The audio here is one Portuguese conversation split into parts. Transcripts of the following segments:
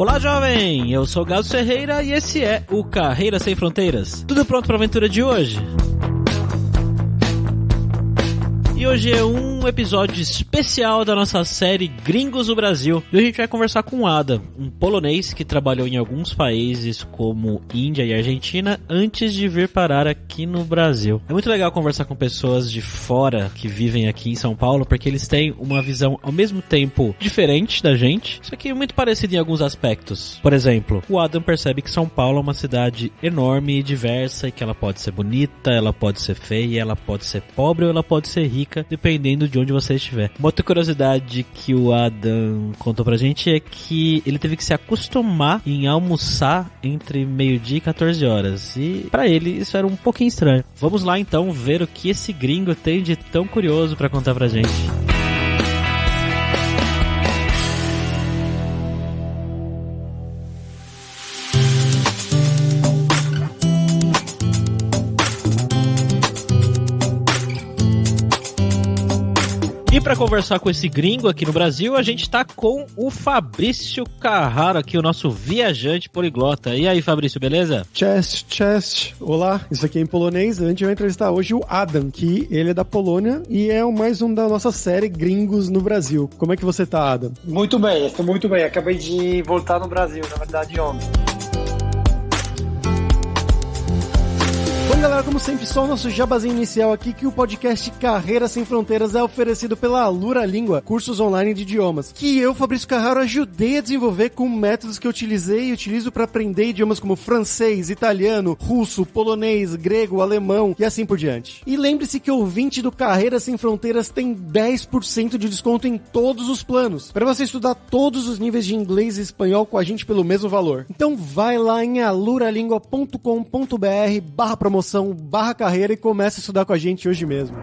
Olá, jovem! Eu sou Galo Ferreira e esse é o Carreira Sem Fronteiras. Tudo pronto para a aventura de hoje? E hoje é um episódio especial da nossa série Gringos do Brasil. E hoje a gente vai conversar com o Adam, um polonês que trabalhou em alguns países como Índia e Argentina antes de vir parar aqui no Brasil. É muito legal conversar com pessoas de fora que vivem aqui em São Paulo, porque eles têm uma visão ao mesmo tempo diferente da gente, só que muito parecida em alguns aspectos. Por exemplo, o Adam percebe que São Paulo é uma cidade enorme e diversa e que ela pode ser bonita, ela pode ser feia, ela pode ser pobre ou ela pode ser rica, dependendo de onde você estiver. Uma outra curiosidade que o Adam contou pra gente é que ele teve que se acostumar em almoçar entre meio-dia e 14 horas. E pra ele isso era um pouquinho estranho. Vamos lá então ver o que esse gringo tem de tão curioso pra contar pra gente. E para conversar com esse gringo aqui no Brasil, a gente tá com o Fabrício Carraro aqui, o nosso viajante poliglota. E aí, Fabrício, beleza? Chest. Olá, isso aqui é em polonês. A gente vai entrevistar hoje o Adam, que ele é da Polônia e é mais um da nossa série Gringos no Brasil. Como é que você tá, Adam? Muito bem, estou muito bem. Acabei de voltar no Brasil, na verdade, ontem. Bom, galera, como sempre, só o nosso jabazinho inicial aqui, que o podcast Carreira Sem Fronteiras é oferecido pela Alura Língua, cursos online de idiomas, que eu, Fabrício Carraro, ajudei a desenvolver com métodos que eu utilizei e utilizo para aprender idiomas como francês, italiano, russo, polonês, grego, alemão e assim por diante. E lembre-se que o ouvinte do Carreira Sem Fronteiras tem 10% de desconto em todos os planos, para você estudar todos os níveis de inglês e espanhol com a gente pelo mesmo valor. Então vai lá em aluralingua.com.br/promoção/carreira e começa a estudar com a gente hoje mesmo.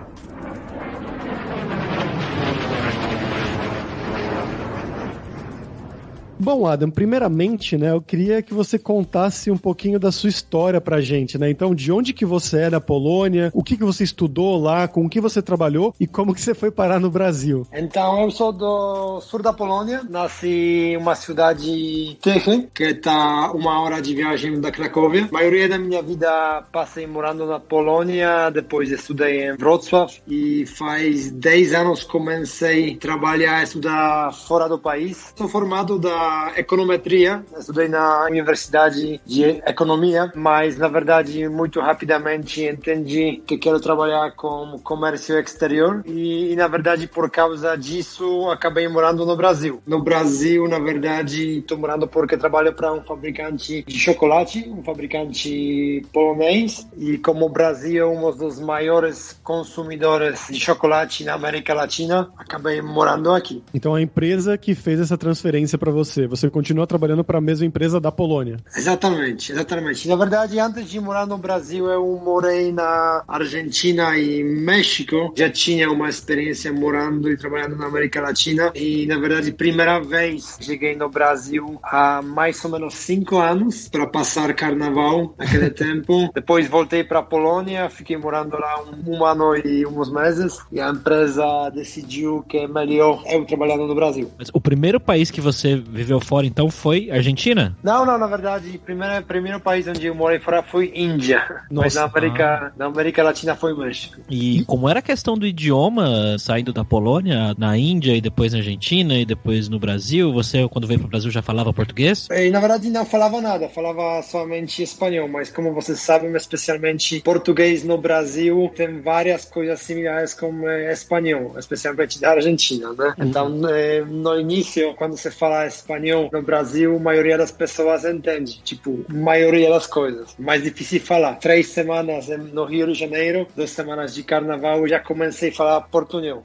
Bom, Adam, primeiramente, né, eu queria que você contasse um pouquinho da sua história pra gente, né? Então, de onde que você é na Polônia, o que você estudou lá, com o que você trabalhou e como que você foi parar no Brasil? Então, eu sou do sul da Polônia, nasci em uma cidade Tychy, que está 1 hora de viagem da Cracóvia. A maioria da minha vida passei morando na Polônia, depois estudei em Wrocław e faz 10 anos comecei a trabalhar e estudar fora do país. Sou formado da econometria, estudei na Universidade de Economia, mas na verdade muito rapidamente entendi que quero trabalhar com comércio exterior e na verdade por causa disso acabei morando no Brasil. No Brasil, na verdade, estou morando porque trabalho para um fabricante de chocolate, um fabricante polonês, e como o Brasil é um dos maiores consumidores de chocolate na América Latina, acabei morando aqui. Então a empresa que fez essa transferência para você continua trabalhando para a mesma empresa da Polônia. Exatamente. Na verdade, antes de morar no Brasil, eu morei na Argentina e México. Já tinha uma experiência morando e trabalhando na América Latina. E, na verdade, primeira vez cheguei no Brasil há mais ou menos 5 anos para passar carnaval naquele tempo. Depois voltei para a Polônia, fiquei morando lá 1 ano e uns meses. E a empresa decidiu que é melhor eu trabalhando no Brasil. Mas o primeiro país que você viveu fora, então, foi Argentina? Não, na verdade, o primeiro país onde eu morei fora foi Índia. Nossa. Mas na América Latina foi México. E como era a questão do idioma, saindo da Polônia, na Índia e depois na Argentina e depois no Brasil, você, quando veio para o Brasil, já falava português? E, na verdade, não falava nada, falava somente espanhol, mas como vocês sabem, especialmente português no Brasil tem várias coisas similares com espanhol, especialmente da Argentina, né? Então, no início, quando se fala espanhol no Brasil, a maioria das pessoas entende, tipo, a maioria das coisas. Mais difícil falar. 3 semanas no Rio de Janeiro, 2 semanas de carnaval, eu já comecei a falar portunhol.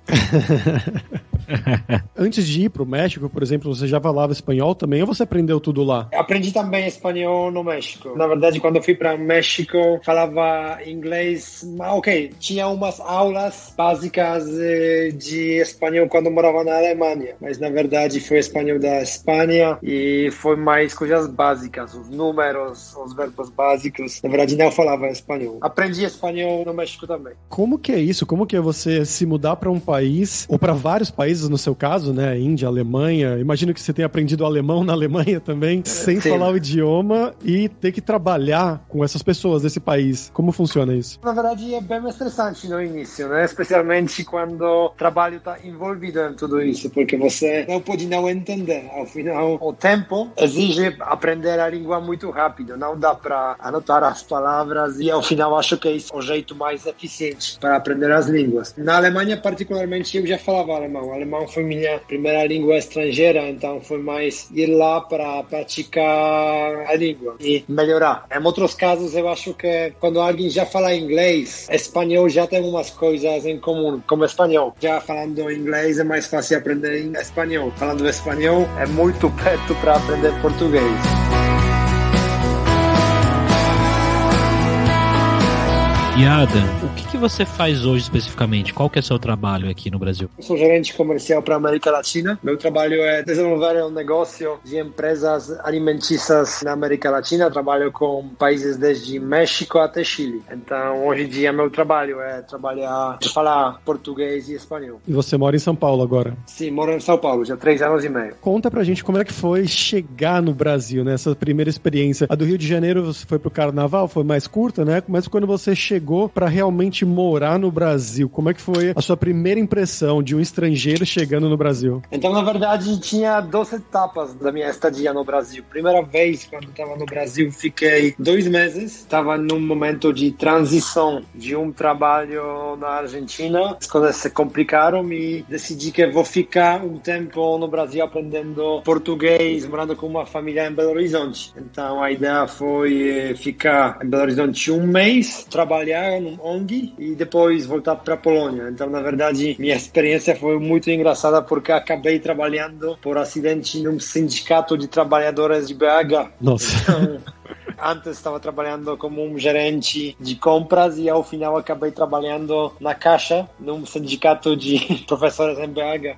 Antes de ir pro México, por exemplo, você já falava espanhol também ou você aprendeu tudo lá? Aprendi também espanhol no México. Na verdade, quando eu fui para México, falava inglês. Ok, tinha umas aulas básicas de espanhol quando eu morava na Alemanha, mas na verdade foi espanhol da Espanha e foi mais coisas básicas, os números, os verbos básicos. Na verdade, não falava espanhol. Aprendi espanhol no México também. Como que é isso? Como que é você se mudar para um país ou para vários países? países, no seu caso, né? Índia, Alemanha. Imagino que você tenha aprendido alemão na Alemanha também, sem falar o idioma e ter que trabalhar com essas pessoas desse país. Como funciona isso? Na verdade, é bem estressante no início, né? Especialmente quando o trabalho está envolvido em tudo isso, porque você não pode não entender. Ao final, o tempo exige aprender a língua muito rápido. Não dá para anotar as palavras e, ao final, acho que é o jeito mais eficiente para aprender as línguas. Na Alemanha, particularmente, eu já falava alemão. O alemão foi minha primeira língua estrangeira, então foi mais ir lá para praticar a língua e melhorar. Em outros casos, eu acho que quando alguém já fala inglês, espanhol já tem umas coisas em comum, como espanhol. Já falando inglês é mais fácil aprender em espanhol. Falando espanhol é muito perto para aprender português. E Adam, o que você faz hoje especificamente? Qual que é o seu trabalho aqui no Brasil? Eu sou gerente comercial para a América Latina. Meu trabalho é desenvolver um negócio de empresas alimentícias na América Latina. Trabalho com países desde México até Chile. Então, hoje em dia, meu trabalho é falar português e espanhol. E você mora em São Paulo agora? Sim, moro em São Paulo, já há 3 anos e meio. Conta pra gente como é que foi chegar no Brasil, né? Essa primeira experiência. A do Rio de Janeiro, você foi pro Carnaval, foi mais curta, né? Mas quando você chegou para realmente morar no Brasil, como é que foi a sua primeira impressão de um estrangeiro chegando no Brasil? Então, na verdade, tinha 2 etapas da minha estadia no Brasil. Primeira vez, quando estava no Brasil, fiquei 2 meses. Estava num momento de transição de um trabalho na Argentina. As coisas se complicaram e decidi que vou ficar um tempo no Brasil aprendendo português, morando com uma família em Belo Horizonte. Então, a ideia foi ficar em Belo Horizonte 1 mês, trabalhar num ONG e depois voltar para a Polônia. Então, na verdade, minha experiência foi muito engraçada porque acabei trabalhando por acidente num sindicato de trabalhadores de BH. Nossa. Então, antes estava trabalhando como um gerente de compras e ao final acabei trabalhando na caixa num sindicato de professores em BH.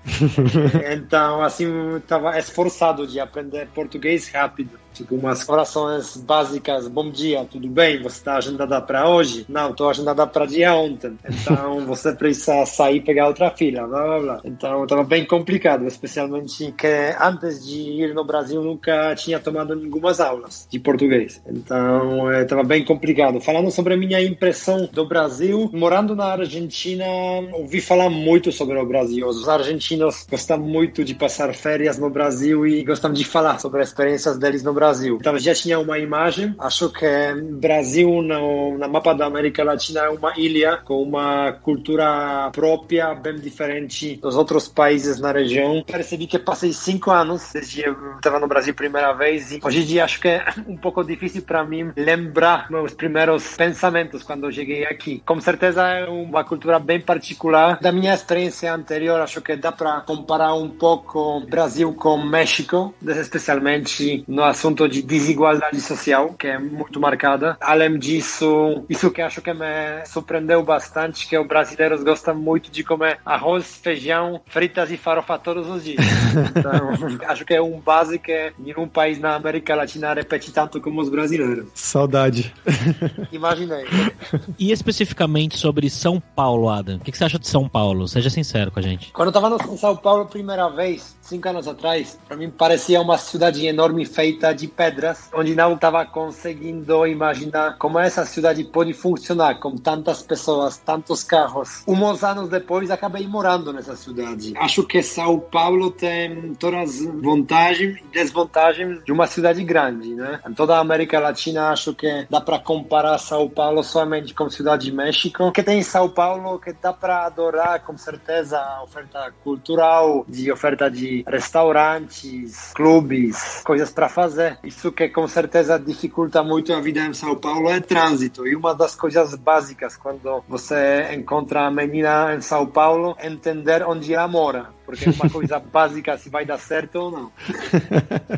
Então, assim, estava esforçado de aprender português rápido. Tipo, umas orações básicas. Bom dia, tudo bem? Você está agendada para hoje? Não, estou agendada para dia ontem. Então, você precisa sair e pegar outra fila, blá, blá, blá. Então, estava bem complicado, especialmente que antes de ir no Brasil nunca tinha tomado nenhumas aulas de português. Então, estava bem complicado. Falando sobre a minha impressão do Brasil, morando na Argentina, ouvi falar muito sobre o Brasil. Os argentinos gostam muito de passar férias no Brasil e gostam de falar sobre as experiências deles no Brasil. Então, já tinha uma imagem. Acho que o Brasil, no mapa da América Latina, é uma ilha com uma cultura própria, bem diferente dos outros países na região. Percebi que passei 5 anos desde que eu estava no Brasil a primeira vez e hoje em dia acho que é um pouco difícil para mim lembrar meus primeiros pensamentos quando eu cheguei aqui. Com certeza é uma cultura bem particular. Da minha experiência anterior, acho que dá para comparar um pouco Brasil com México, especialmente no assunto de desigualdade social, que é muito marcada. Além disso, isso que acho que me surpreendeu bastante, que os brasileiros gostam muito de comer arroz, feijão, fritas e farofa todos os dias. Então, acho que é um base que nenhum país na América Latina repete tanto como os brasileiros. Saudade. Imaginei. E especificamente sobre São Paulo, Adam, o que você acha de São Paulo? Seja sincero com a gente. Quando eu estava em São Paulo a primeira vez, 5 anos atrás, para mim parecia uma cidade enorme feita de pedras, onde não estava conseguindo imaginar como essa cidade pode funcionar com tantas pessoas, tantos carros. Uns anos depois, acabei morando nessa cidade. Acho que São Paulo tem todas as vantagens e desvantagens de uma cidade grande, né? Em toda a América Latina, acho que dá para comparar São Paulo somente com Cidade de México. Que tem em São Paulo que dá para adorar, com certeza, a oferta cultural, de oferta de restaurantes, clubes, coisas para fazer. Isso que com certeza dificulta muito a vida em São Paulo é trânsito. E uma das coisas básicas quando você encontra a menina em São Paulo é entender onde ela mora. Porque é uma coisa básica se vai dar certo ou não.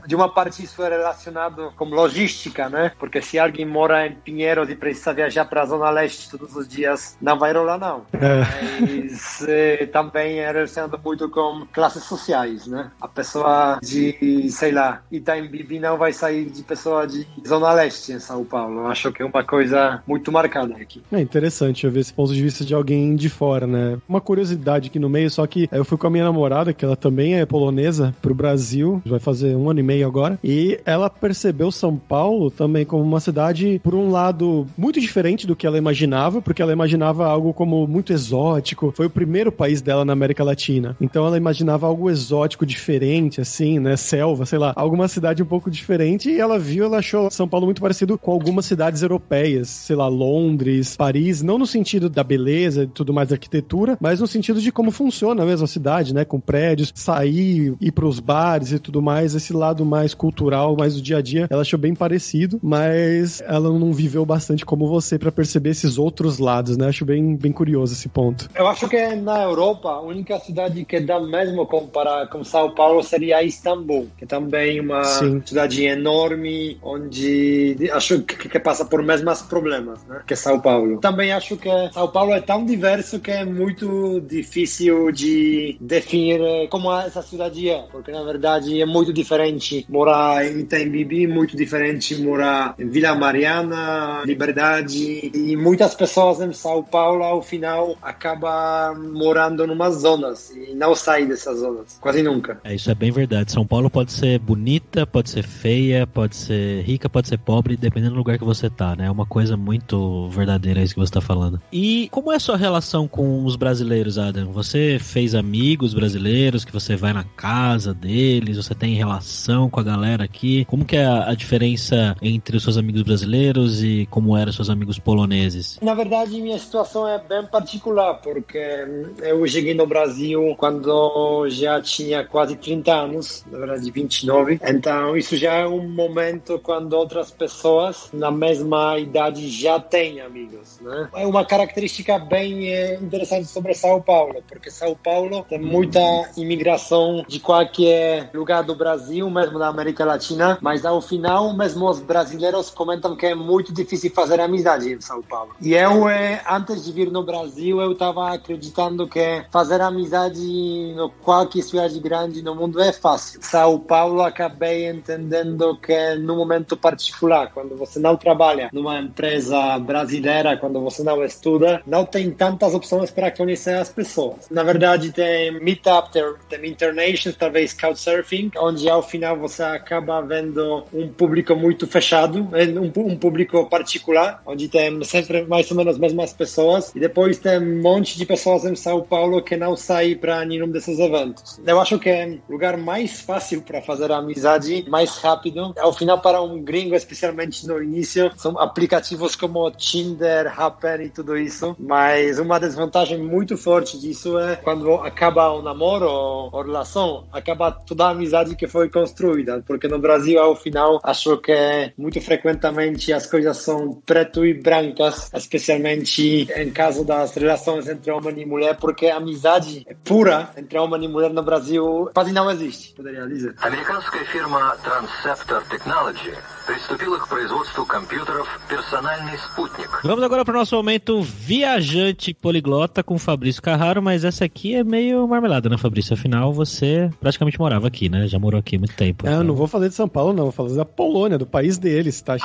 De uma parte isso é relacionado com logística, né? Porque se alguém mora em Pinheiros e precisa viajar para a Zona Leste todos os dias, não vai rolar não. Mas também é relacionado muito com classes sociais, né? A pessoa de, sei lá, Itaim Bibi não vai sair de pessoa de Zona Leste em São Paulo. Eu acho que é uma coisa muito marcada aqui. É interessante eu ver esse ponto de vista de alguém de fora, né? Uma curiosidade aqui no meio, só que eu fui com a minha namorada namorada, que ela também é polonesa, pro Brasil, vai fazer 1 ano e meio agora, e ela percebeu São Paulo também como uma cidade, por um lado, muito diferente do que ela imaginava, porque ela imaginava algo como muito exótico, foi o primeiro país dela na América Latina, então ela imaginava algo exótico, diferente, assim, né, selva, sei lá, alguma cidade um pouco diferente, e ela achou São Paulo muito parecido com algumas cidades europeias, sei lá, Londres, Paris, não no sentido da beleza e tudo mais da arquitetura, mas no sentido de como funciona mesmo a cidade, né, com prédios, sair, ir pros bares e tudo mais, esse lado mais cultural, mais do dia a dia, ela achou bem parecido, mas ela não viveu bastante como você pra perceber esses outros lados, né, acho bem curioso esse ponto. Eu acho que na Europa, a única cidade que dá mesmo comparar com São Paulo seria Istambul, que também é uma cidade enorme, onde acho que passa por mesmos problemas, né, que São Paulo. Também acho que São Paulo é tão diverso que é muito difícil de definir como essa cidade é, porque na verdade é muito diferente morar em Itembibi, muito diferente morar em Vila Mariana, Liberdade, e muitas pessoas em São Paulo ao final acabam morando em umas zonas e não saem dessas zonas, quase nunca. Isso é bem verdade. São Paulo pode ser bonita, pode ser feia, pode ser rica, pode ser pobre, dependendo do lugar que você tá, né? É uma coisa muito verdadeira isso que você tá falando. E como é a sua relação com os brasileiros, Adam? Você fez amigos brasileiros, que você vai na casa deles, você tem relação com a galera aqui? Como que é a diferença entre os seus amigos brasileiros e como eram os seus amigos poloneses? Na verdade, minha situação é bem particular, porque eu cheguei no Brasil quando já tinha quase 30 anos, na verdade 29, então isso já é um momento quando outras pessoas na mesma idade já têm amigos, né? É uma característica bem interessante sobre São Paulo, porque São Paulo tem muita imigração de qualquer lugar do Brasil, mesmo da América Latina, mas ao final mesmo os brasileiros comentam que é muito difícil fazer amizade em São Paulo. E eu, antes de vir no Brasil, eu estava acreditando que fazer amizade em qualquer cidade grande no mundo é fácil. São Paulo, acabei entendendo que no momento particular, quando você não trabalha numa empresa brasileira, quando você não estuda, não tem tantas opções para conhecer as pessoas. Na verdade, tem Meetup, tem Internations, talvez Couchsurfing, onde ao final você acaba vendo um público muito fechado, um público particular, onde tem sempre mais ou menos as mesmas pessoas, e depois tem um monte de pessoas em São Paulo que não saem para nenhum desses eventos. Eu acho que é o lugar mais fácil para fazer amizade, mais rápido. Ao final, para um gringo, especialmente no início, são aplicativos como Tinder, Happn e tudo isso, mas uma desvantagem muito forte disso é quando acaba o namoro ou relação, acaba toda a amizade que foi construída, porque no Brasil, ao final, acho que muito frequentemente as coisas são preto e brancas, especialmente em caso das relações entre homem e mulher, porque a amizade pura entre homem e mulher no Brasil quase não existe, poderia dizer. Американская фирма Transceptor Technology приступила к производству компьютеров «Персональный спутник». Vamos agora para o nosso momento viajante poliglota com o Fabrício Carraro, mas essa aqui é meio marmelada, né, Fabrício? Afinal, você praticamente morava aqui, né? Já morou aqui há muito tempo. Eu não vou falar de São Paulo, não. Vou falar da Polônia, do país deles, tá?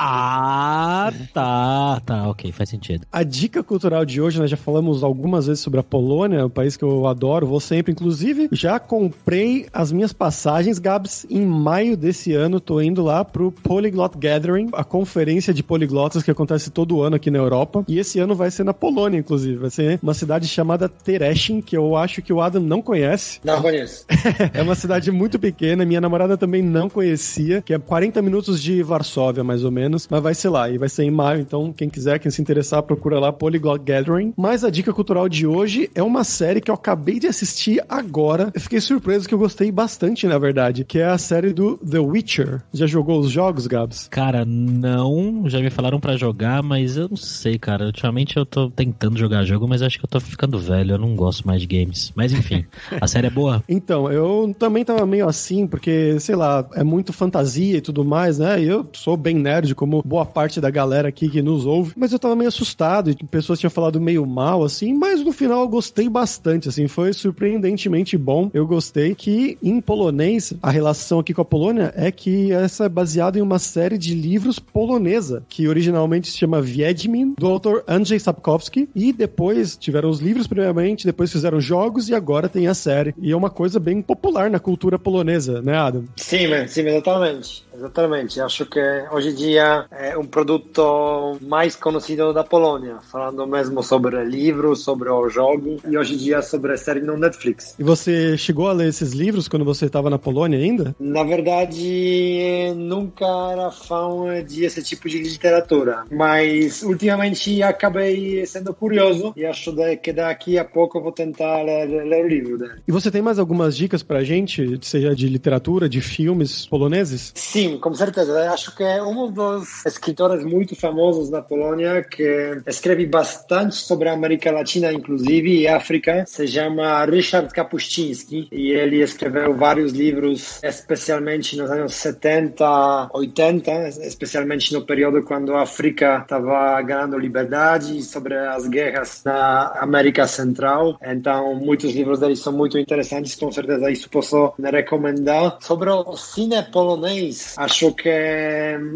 Tá, ok, faz sentido. A dica cultural de hoje, nós já falamos algumas vezes sobre a Polônia, um país que eu adoro, vou sempre, inclusive, já comprei as minhas passagens, Gabs, em maio desse ano, tô indo lá pro Polyglot Gathering, a conferência de poliglotas que acontece todo ano aqui na Europa, e esse ano vai ser na Polônia, inclusive, vai ser uma cidade chamada Tereshin, que eu acho que o Adam não conhece. Não conheço. É uma cidade muito pequena, minha namorada também não conhecia, que é 40 minutos de Varsóvia, mais ou menos, mas vai ser lá, e vai ser em maio, então quem quiser, quem se interessar, procura lá Polyglot Gathering. Mas a dica cultural de hoje é uma série que eu acabei de assistir agora, eu fiquei surpreso que eu gostei bastante, na verdade, que é a série do The Witcher. Já jogou os jogos, Gabs? Cara, não, já me falaram pra jogar, mas eu não sei, cara, ultimamente eu tô tentando jogar jogo, mas acho que eu tô ficando velho, eu não gosto mais de games, mas enfim, a série é boa? Então, eu também tava meio assim, porque, sei lá, é muito fantasia e tudo mais, né, e eu sou bem nerd, como boa parte da galera aqui que nos ouve, mas eu tava meio assustado, e pessoas tinham falado meio mal, assim, mas no final eu gostei bastante, assim, foi surpreendentemente bom, eu gostei que, em polonês, a relação aqui com a Polônia é que essa é baseada em uma série série de livros polonesa, que originalmente se chama Wiedźmin, do autor Andrzej Sapkowski, e depois tiveram os livros primeiramente, depois fizeram jogos e agora tem a série. E é uma coisa bem popular na cultura polonesa, né, Adam? Sim, exatamente. Exatamente. Acho que hoje em dia é um produto mais conhecido da Polônia, falando mesmo sobre livros, sobre o jogo e hoje em dia sobre a série no Netflix. E você chegou a ler esses livros quando você estava na Polônia ainda? Na verdade, nunca era fã de esse tipo de literatura, mas ultimamente acabei sendo curioso e acho que daqui a pouco eu vou tentar ler o livro dele. E você tem mais algumas dicas pra gente, seja de literatura, de filmes poloneses? Sim, com certeza. Eu acho que é um dos escritores muito famosos na Polônia que escreve bastante sobre a América Latina, inclusive, e África. Se chama Ryszard Kapuściński e ele escreveu vários livros, especialmente nos anos 70, 80, especialmente no período quando a África estava ganhando liberdade, sobre as guerras na América Central. Então, muitos livros dele são muito interessantes, com certeza isso posso recomendar. Sobre o cine polonês, acho que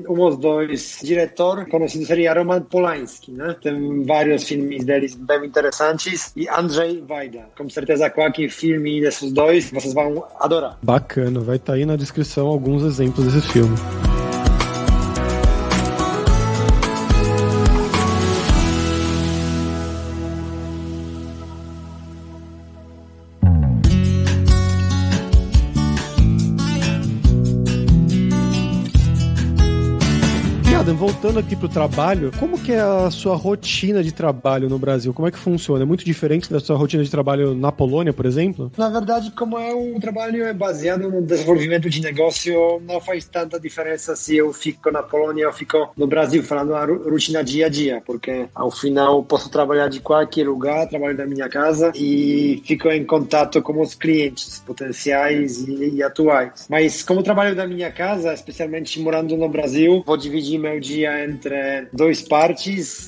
um dos dois diretores conhecidos seria Roman Polański, né? Tem vários filmes deles bem interessantes, e Andrzej Wajda. Com certeza qualquer filme desses dois vocês vão adorar. Bacana, vai estar aí na descrição alguns exemplos desse filme. Voltando aqui pro trabalho, como que é a sua rotina de trabalho no Brasil? Como é que funciona? É muito diferente da sua rotina de trabalho na Polônia, por exemplo? Na verdade, como é um trabalho baseado no desenvolvimento de negócio, não faz tanta diferença se eu fico na Polônia ou fico no Brasil, falando a rotina dia a dia, porque ao final posso trabalhar de qualquer lugar, trabalho da minha casa e fico em contato com os clientes potenciais e atuais. Mas como trabalho da minha casa, especialmente morando no Brasil, vou dividir meu dia entre duas partes.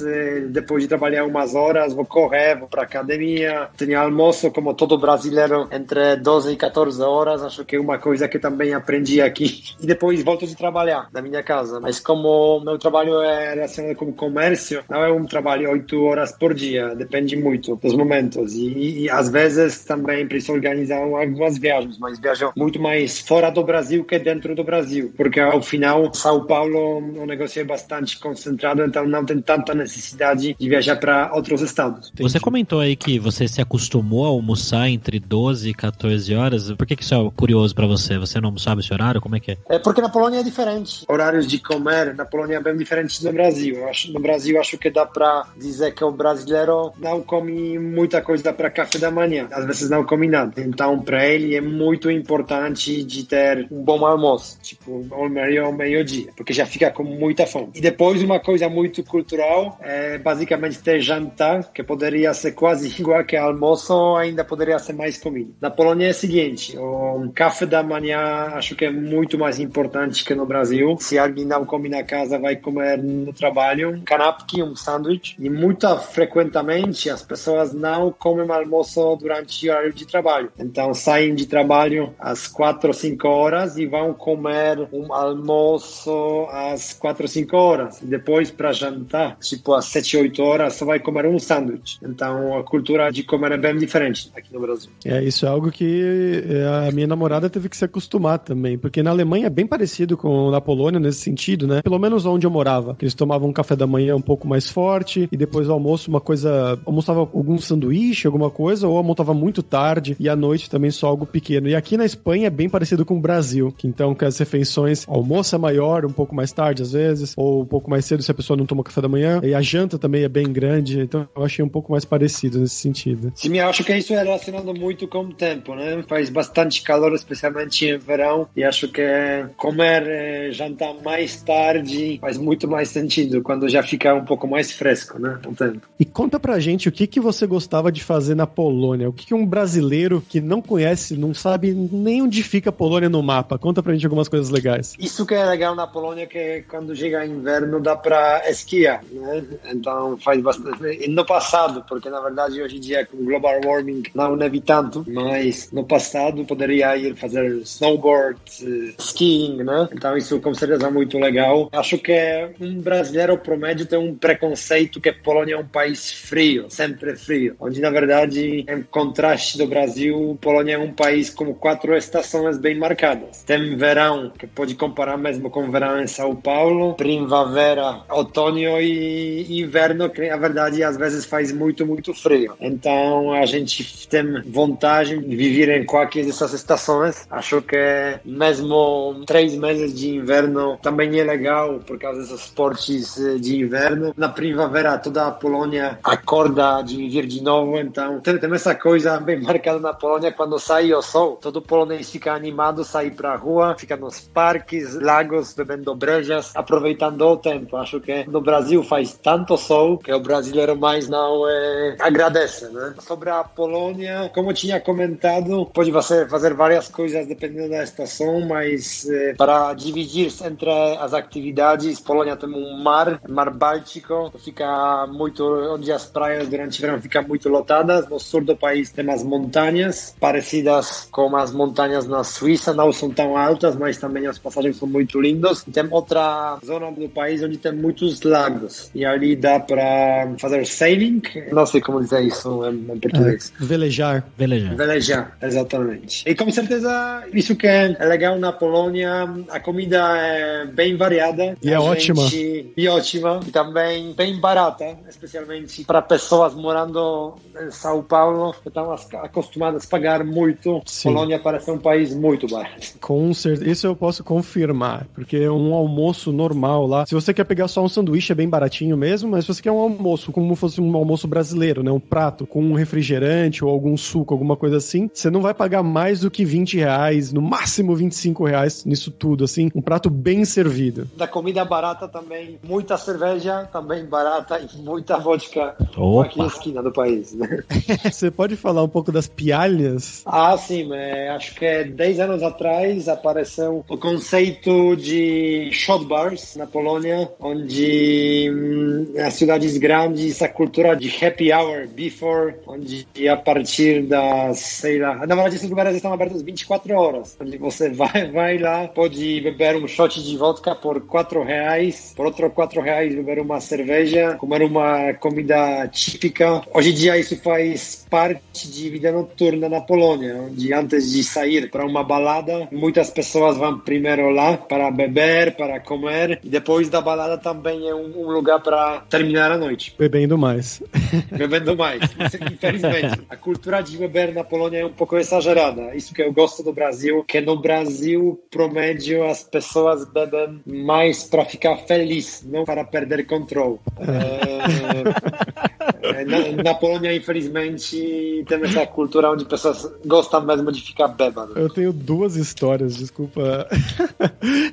Depois de trabalhar umas horas, vou correr, vou para academia, tenho almoço como todo brasileiro entre 12 e 14 horas, acho que é uma coisa que também aprendi aqui, e depois volto de trabalhar da minha casa. Mas como meu trabalho é relacionado com comércio, não é um trabalho 8 horas por dia, depende muito dos momentos, e às vezes também preciso organizar algumas viagens, mas viajo muito mais fora do Brasil que dentro do Brasil, porque ao final São Paulo o negócio é bastante concentrado, então não tem tanta necessidade de viajar para outros estados. Você comentou aí que você se acostumou a almoçar entre 12 e 14 horas. Por que isso é curioso para você? Você não sabe esse horário? Como é que é? É porque na Polônia é diferente. Horários de comer na Polônia é bem diferente do Brasil. No Brasil acho que dá para dizer que o brasileiro não come muita coisa para café da manhã. Às vezes não come nada. Então para ele é muito importante de ter um bom almoço, tipo ao meio-dia, porque já fica com muita fome. E depois uma coisa muito cultural é basicamente ter jantar, que poderia ser quase igual que almoço, ainda poderia ser mais comida. Na Polônia é o seguinte, o café da manhã acho que é muito mais importante que no Brasil. Se alguém não come na casa, vai comer no trabalho, um canapé, um sanduíche, e muito frequentemente as pessoas não comem almoço durante o horário de trabalho. Então saem de trabalho às 4 ou 5 horas e vão comer um almoço às 4 ou 5 horas. E depois para jantar, tipo às 7, 8 horas, só vai comer um sanduíche. Então a cultura de comer é bem diferente aqui no Brasil. Isso é algo que a minha namorada teve que se acostumar também, porque na Alemanha é bem parecido com na Polônia nesse sentido, né? Pelo menos onde eu morava. Eles tomavam um café da manhã um pouco mais forte e depois do almoço almoçava algum sanduíche, alguma coisa, ou almoçava muito tarde e à noite também só algo pequeno. E aqui na Espanha é bem parecido com o Brasil, que então que as refeições, o almoço é maior, um pouco mais tarde às vezes, ou um pouco mais cedo se a pessoa não toma café da manhã, e a janta também é bem grande, então eu achei um pouco mais parecido nesse sentido. Sim, eu acho que isso é relacionado muito com o tempo, né? Faz bastante calor, especialmente em verão, e acho que comer, jantar mais tarde faz muito mais sentido, quando já fica um pouco mais fresco, né? O tempo. E conta pra gente o que você gostava de fazer na Polônia, o que um brasileiro que não conhece, não sabe nem onde fica a Polônia no mapa, conta pra gente algumas coisas legais. Isso que é legal na Polônia, que quando chega inverno dá para esquiar, né? Então faz bastante. No passado, porque na verdade hoje em dia com global warming não neve tanto, mas no passado poderia ir fazer snowboard, skiing, né? Então isso com certeza é muito legal. Acho que um brasileiro promédio tem um preconceito que Polônia é um país frio, sempre frio, onde na verdade, em contraste do Brasil, Polônia é um país com 4 estações bem marcadas. Tem verão, que pode comparar mesmo com o verão em São Paulo, primavera, outono e inverno, que na verdade às vezes faz muito, muito frio. Então a gente tem vantagem de viver em qualquer dessas estações. Acho que mesmo 3 meses de inverno também é legal por causa desses esportes de inverno. Na primavera toda a Polônia acorda de viver de novo, então tem essa coisa bem marcada na Polônia. Quando sai o sol, todo polonês fica animado, sai pra rua, fica nos parques, lagos, bebendo brejas, aproveitando o tempo. Acho que no Brasil faz tanto sol que o brasileiro mais não agradece, né? Sobre a Polônia, como tinha comentado, pode você fazer várias coisas dependendo da estação, mas para dividir entre as atividades, Polônia tem um mar Báltico, fica muito, onde as praias durante o verão ficam muito lotadas. No sul do país tem as montanhas, parecidas com as montanhas na Suíça, não são tão altas, mas também as passagens são muito lindas. Tem outra zona do país onde tem muitos lagos, e ali dá para fazer sailing, não sei como dizer isso em português. Velejar, exatamente. E com certeza isso que é legal na Polônia, a comida é bem variada. E é ótima. E ótima. E também bem barata, especialmente para pessoas morando em São Paulo, que estão acostumadas a pagar muito. Sim. Polônia parece um país muito barato. Com certeza. Isso eu posso confirmar, porque um almoço normal lá, se você quer pegar só um sanduíche, é bem baratinho mesmo, mas se você quer um almoço, como fosse um almoço brasileiro, né, um prato com um refrigerante ou algum suco, alguma coisa assim, você não vai pagar mais do que R$20, no máximo R$25 nisso tudo, assim, um prato bem servido. Da comida barata também, muita cerveja também barata e muita vodka aqui na esquina do país, né? Você pode falar um pouco das pialhas? Ah, sim, acho que 10 anos atrás apareceu o conceito de shot bars na Polônia, onde nas cidades grandes a cultura de happy hour before, onde a partir das, sei lá, na verdade esses lugares estão abertos 24 horas, onde você vai lá, pode beber um shot de vodka por R$4, por outro R$4 beber uma cerveja, comer uma comida típica. Hoje em dia isso faz parte de vida noturna na Polônia, onde antes de sair para uma balada, muitas pessoas vão primeiro lá para beber, para comer, e depois da balada também é um lugar para terminar a noite. Bebendo mais. Bebendo mais. Infelizmente, a cultura de beber na Polônia é um pouco exagerada. Isso que eu gosto do Brasil, que no Brasil, promédio, as pessoas bebem mais para ficar feliz, não para perder controle. Na Polônia, infelizmente, tem essa cultura onde pessoas gostam mesmo de ficar bêbadas. Eu tenho 2 histórias, desculpa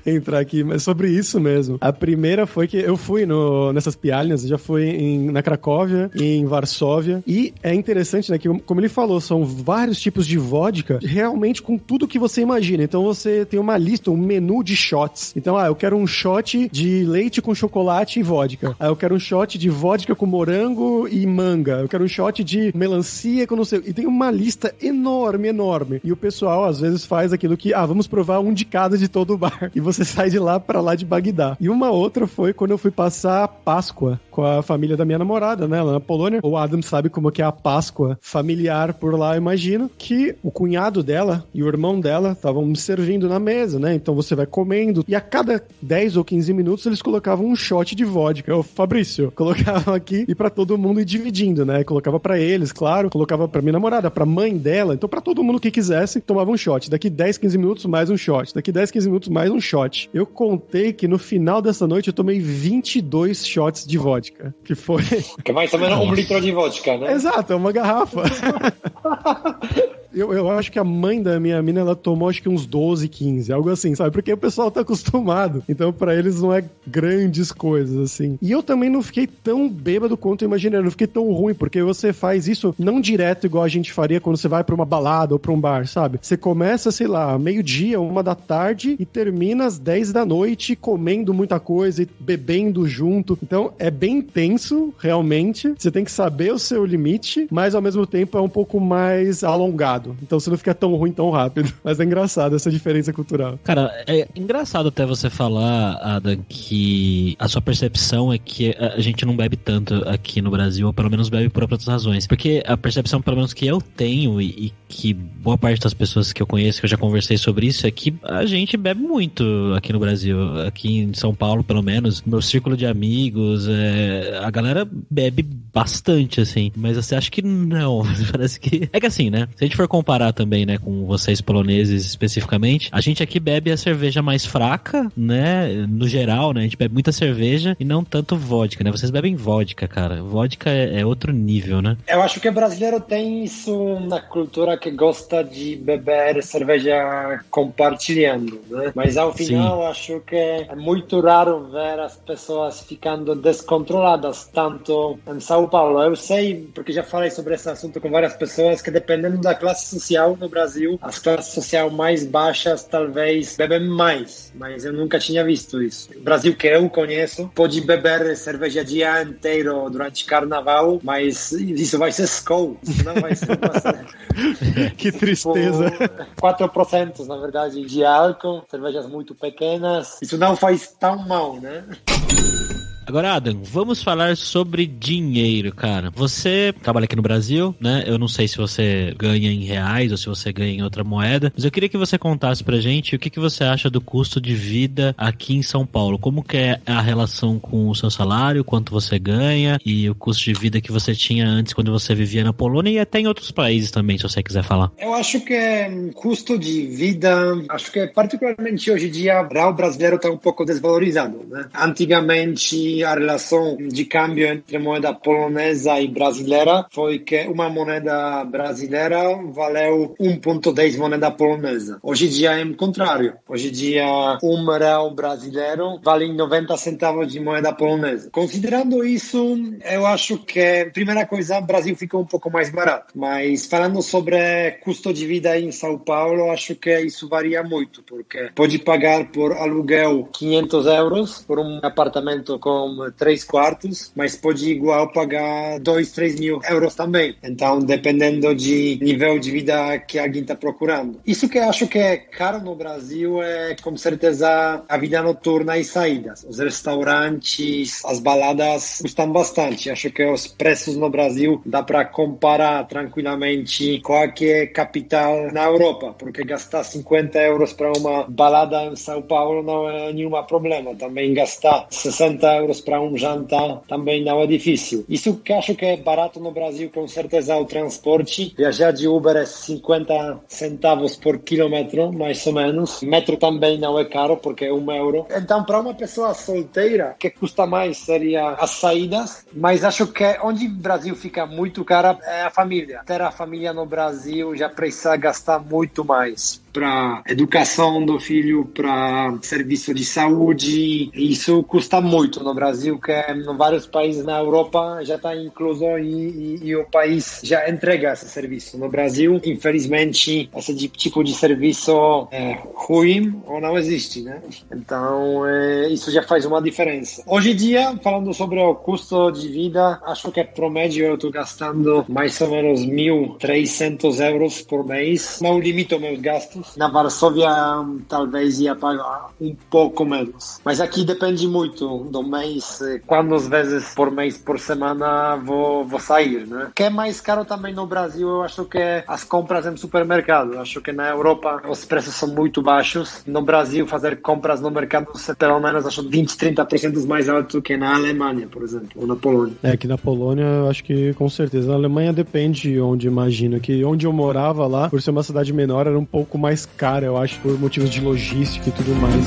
entrar aqui, mas sobre isso mesmo. A primeira foi que eu fui nessas pialhas, já fui na Cracóvia e em Varsóvia, e é interessante, né, que como ele falou, são vários tipos de vodka, realmente com tudo que você imagina. Então você tem uma lista, um menu de shots. Então, eu quero um shot de leite com chocolate e vodka. Eu quero um shot de vodka com morango e manga. Eu quero um shot de melancia com não sei... E tem uma lista enorme, enorme. E o pessoal, às vezes, faz aquilo que, vamos provar um de cada de todo o bar. E você sai de lá pra lá de Bagdá. E uma outra foi quando eu fui passar a Páscoa com a família da minha namorada, né, lá na Polônia. O Adam sabe como que é a Páscoa familiar por lá, eu imagino, que o cunhado dela e o irmão dela estavam me servindo na mesa, né? Então você vai comendo, e a cada 10 ou 15 minutos eles colocavam um shot de vodka. Eu, Fabrício, colocavam aqui e pra todo mundo ir dividindo, né? Colocava pra eles, claro, colocava pra minha namorada, pra mãe dela, então pra todo mundo que quisesse, tomava um shot. Daqui 10, 15 minutos, mais um shot. Daqui 10, 15 minutos, mais um shot. Eu contei que no final dessa noite eu tomei 22 shots de vodka, que foi... Que é mais ou menos 1 litro de vodka, né? Exato, é uma garrafa. Eu acho que a mãe da minha mina, ela tomou acho que uns 12, 15, algo assim, sabe? Porque o pessoal tá acostumado. Então, pra eles não é grandes coisas, assim. E eu também não fiquei tão bêbado quanto eu imaginei. Eu não fiquei tão ruim, porque você faz isso não direto igual a gente faria quando você vai pra uma balada ou pra um bar, sabe? Você começa, sei lá, meio-dia, 1h da tarde e termina às 10 da noite comendo muita coisa e bebendo junto. Então, é bem intenso, realmente. Você tem que saber o seu limite, mas ao mesmo tempo é um pouco mais alongado. Então, você não fica tão ruim tão rápido. Mas é engraçado essa diferença cultural. Cara, é engraçado até você falar, Adam, que a sua percepção é que a gente não bebe tanto aqui no Brasil, ou pelo menos bebe por outras razões. Porque a percepção, pelo menos que eu tenho, e que boa parte das pessoas que eu conheço, que eu já conversei sobre isso, é que a gente bebe muito aqui no Brasil. Aqui em São Paulo, pelo menos, meu círculo de amigos, a galera bebe bastante, assim. Mas você acha que não? Parece que... É que assim, né? Se a gente for comparar também, né, com vocês poloneses especificamente, a gente aqui bebe a cerveja mais fraca, né? No geral, né? A gente bebe muita cerveja e não tanto vodka, né? Vocês bebem vodka, cara. Vodka é outro nível, né? Eu acho que o brasileiro tem isso na cultura que gosta de beber cerveja compartilhando, né? Mas ao final, eu acho que é muito raro ver as pessoas ficando descontroladas, tanto em São Paulo. Eu sei, porque já falei sobre esse assunto com várias pessoas, que dependendo da classe social no Brasil, as classes sociais mais baixas talvez bebem mais, mas eu nunca tinha visto isso. No Brasil que eu conheço, pode beber cerveja dia inteiro durante carnaval, mas isso vai ser Skol, não vai ser que tristeza. 4%, na verdade, de álcool, cervejas muito pequenas. Isso não faz tão mal, né? Agora, Adam, vamos falar sobre dinheiro, cara. Você trabalha aqui no Brasil, né? Eu não sei se você ganha em reais ou se você ganha em outra moeda, mas eu queria que você contasse pra gente o que você acha do custo de vida aqui em São Paulo. Como que é a relação com o seu salário, quanto você ganha e o custo de vida que você tinha antes quando você vivia na Polônia e até em outros países também, se você quiser falar. Eu acho que custo de vida, acho que particularmente hoje em dia, o real brasileiro está um pouco desvalorizado, né? Antigamente, a relação de câmbio entre moeda polonesa e brasileira foi que uma moeda brasileira valeu 1,10 moeda polonesa. Hoje em dia é o contrário. Hoje em dia, real brasileiro vale 90 centavos de moeda polonesa. Considerando isso, eu acho que, primeira coisa, o Brasil ficou um pouco mais barato. Mas falando sobre custo de vida em São Paulo, acho que isso varia muito, porque pode pagar por aluguel 500 euros por um apartamento com 3 quartos, mas pode igual pagar 2, 3 mil euros também. Então, dependendo de nível de vida que alguém está procurando. Isso que eu acho que é caro no Brasil é, com certeza, a vida noturna e saídas. Os restaurantes, as baladas custam bastante. Acho que os preços no Brasil dá para comparar tranquilamente com qualquer capital na Europa, porque gastar 50 euros para uma balada em São Paulo não é nenhum problema. Também gastar 60 euros para um jantar também não é difícil. Isso que acho que é barato no Brasil, com certeza, o transporte. Viajar de Uber é 50 centavos por quilômetro, mais ou menos. Metro também não é caro, porque é 1 euro. Então, para uma pessoa solteira, o que custa mais seria as saídas, mas acho que onde o Brasil fica muito caro é a família. Ter a família no Brasil já precisa gastar muito mais para educação do filho, para serviço de saúde. Isso custa muito no Brasil, que em vários países na Europa já está incluso e o país já entrega esse serviço. No Brasil, infelizmente, esse tipo de serviço é ruim ou não existe, né? Então, isso já faz uma diferença. Hoje em dia, falando sobre o custo de vida, acho que promédio eu estou gastando mais ou menos 1.300 euros por mês. Não limito meus gastos. Na Varsóvia, talvez ia pagar um pouco menos. Mas aqui depende muito do mês, quantas vezes por mês, por semana vou sair, né? O que é mais caro também no Brasil, eu acho que é as compras em supermercado. Eu acho que na Europa os preços são muito baixos. No Brasil, fazer compras no mercado, pelo menos, acho 20, 30% mais alto que na Alemanha, por exemplo, ou na Polônia. Aqui na Polônia, eu acho que com certeza. Na Alemanha depende onde, imagino. Que onde eu morava lá, por ser uma cidade menor, era um pouco mais cara, eu acho, por motivos de logística e tudo mais.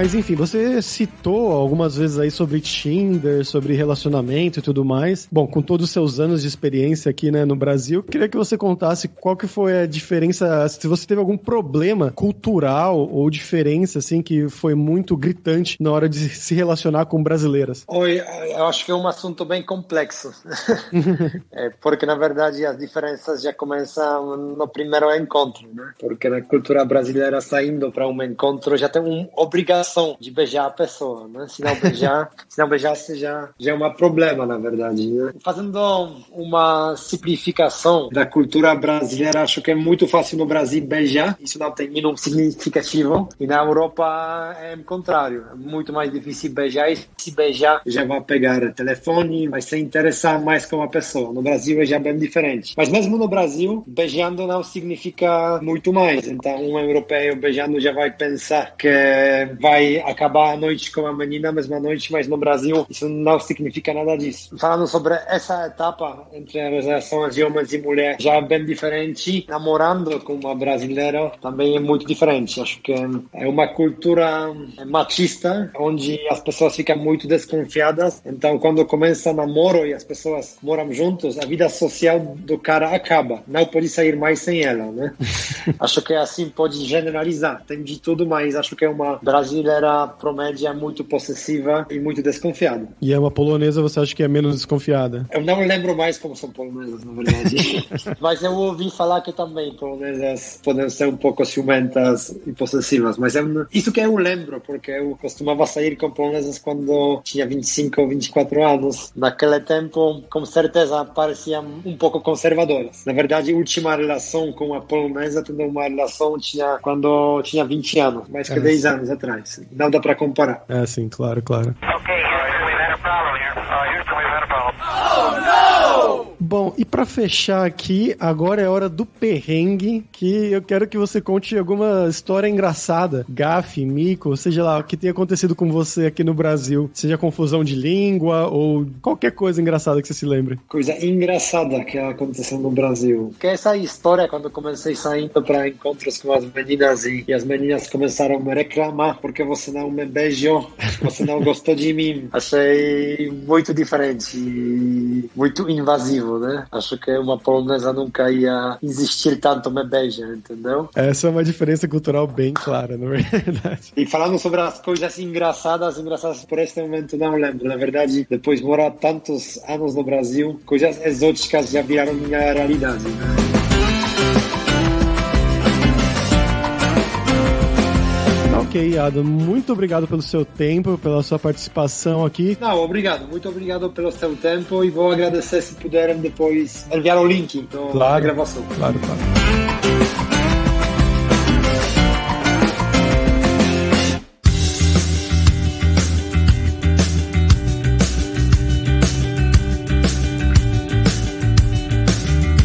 Mas enfim, você citou algumas vezes aí sobre Tinder, sobre relacionamento e tudo mais. Bom, com todos os seus anos de experiência aqui, né, no Brasil, queria que você contasse qual que foi a diferença, se você teve algum problema cultural ou diferença, assim, que foi muito gritante na hora de se relacionar com brasileiras. Oi, eu acho que é um assunto bem complexo, porque na verdade as diferenças já começam no primeiro encontro, né? Porque na cultura brasileira, saindo para um encontro, já tem uma obrigação de beijar a pessoa, né? Se não beijasse já é um problema, na verdade, né? Fazendo uma simplificação da cultura brasileira, acho que é muito fácil no Brasil beijar, isso não tem nenhum significativo, e na Europa é o contrário, é muito mais difícil beijar, e se beijar já vai pegar o telefone, vai se interessar mais com a pessoa. No Brasil é já bem diferente, mas mesmo no Brasil, beijando não significa muito mais, então um europeu beijando já vai pensar que vai acabar a noite com a menina, a mesma noite, mas no Brasil isso não significa nada disso. Falando sobre essa etapa entre as relações de homens e mulheres, já é bem diferente. Namorando com uma brasileira também é muito diferente. Acho que é uma cultura machista, onde as pessoas ficam muito desconfiadas. Então, quando começa o namoro e as pessoas moram juntos, a vida social do cara acaba. Não pode sair mais sem ela, né? Acho que assim pode generalizar. Tem de tudo, mas acho que é uma brasileira promédia muito possessiva e muito desconfiada. E é uma polonesa, você acha que é menos desconfiada? Eu não lembro mais como são polonesas, na verdade. Mas eu ouvi falar que também polonesas podem ser um pouco ciumentas e possessivas. Mas isso que eu lembro, porque eu costumava sair com polonesas quando tinha 25 ou 24 anos. Naquele tempo, com certeza, pareciam um pouco conservadoras. Na verdade, a última relação com a polonesa, tendo uma relação quando tinha 20 anos, mais que 10 anos atrás. Não dá para comparar. É, sim, claro, claro. Bom, e pra fechar aqui, agora é hora do perrengue, que eu quero que você conte alguma história engraçada, gafe, mico, seja lá, o que tenha acontecido com você aqui no Brasil, seja confusão de língua ou qualquer coisa engraçada que você se lembre. Coisa engraçada que aconteceu no Brasil. Que essa história, quando comecei saindo para encontros com as meninas e as meninas começaram a me reclamar porque você não me beijou, você não gostou de mim. Achei muito diferente e muito invasivo, né? Acho que uma polonesa nunca ia insistir tanto me beija, entendeu? Essa é uma diferença cultural bem clara, na verdade. E falando sobre as coisas engraçadas por este momento não lembro. Na verdade, depois de morar tantos anos no Brasil, coisas exóticas já viraram minha realidade, né? Ok, Adam, muito obrigado pelo seu tempo, pela sua participação aqui. Não, obrigado, muito obrigado pelo seu tempo e vou agradecer se puderem depois enviar o link da gravação. Claro.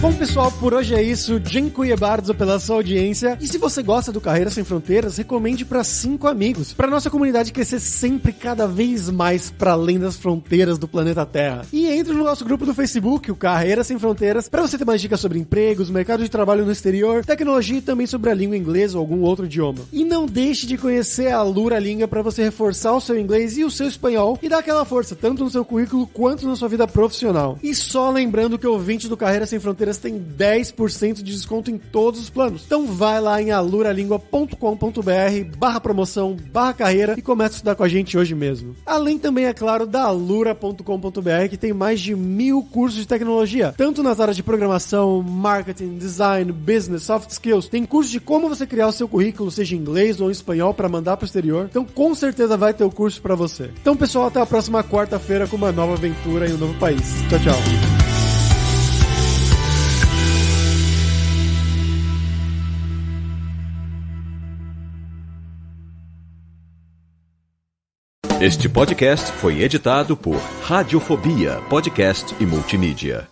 Bom, pessoal, por hoje é isso. Dziękuję bardzo pela sua audiência. E se você gosta do Carreira Sem Fronteiras, recomende para 5 amigos, para nossa comunidade crescer sempre cada vez mais para além das fronteiras do planeta Terra. E entre no nosso grupo do Facebook, o Carreira Sem Fronteiras, para você ter mais dicas sobre empregos, mercado de trabalho no exterior, tecnologia e também sobre a língua inglesa ou algum outro idioma. E não deixe de conhecer a Alura Língua para você reforçar o seu inglês e o seu espanhol e dar aquela força, tanto no seu currículo quanto na sua vida profissional. E só lembrando que o ouvinte do Carreira Sem Fronteiras tem 10% de desconto em todos os planos. Então vai lá em aluralingua.com.br/promoção/carreira e começa a estudar com a gente hoje mesmo. Além também, é claro, da alura.com.br, que tem mais de 1000 cursos de tecnologia, tanto nas áreas de programação, marketing, design, business, soft skills. Tem curso de como você criar o seu currículo, seja em inglês ou em espanhol, para mandar pro exterior. Então com certeza vai ter o curso para você. Então, pessoal, até a próxima quarta-feira com uma nova aventura em um novo país. Tchau, tchau. Este podcast foi editado por Radiofobia, podcast e multimídia.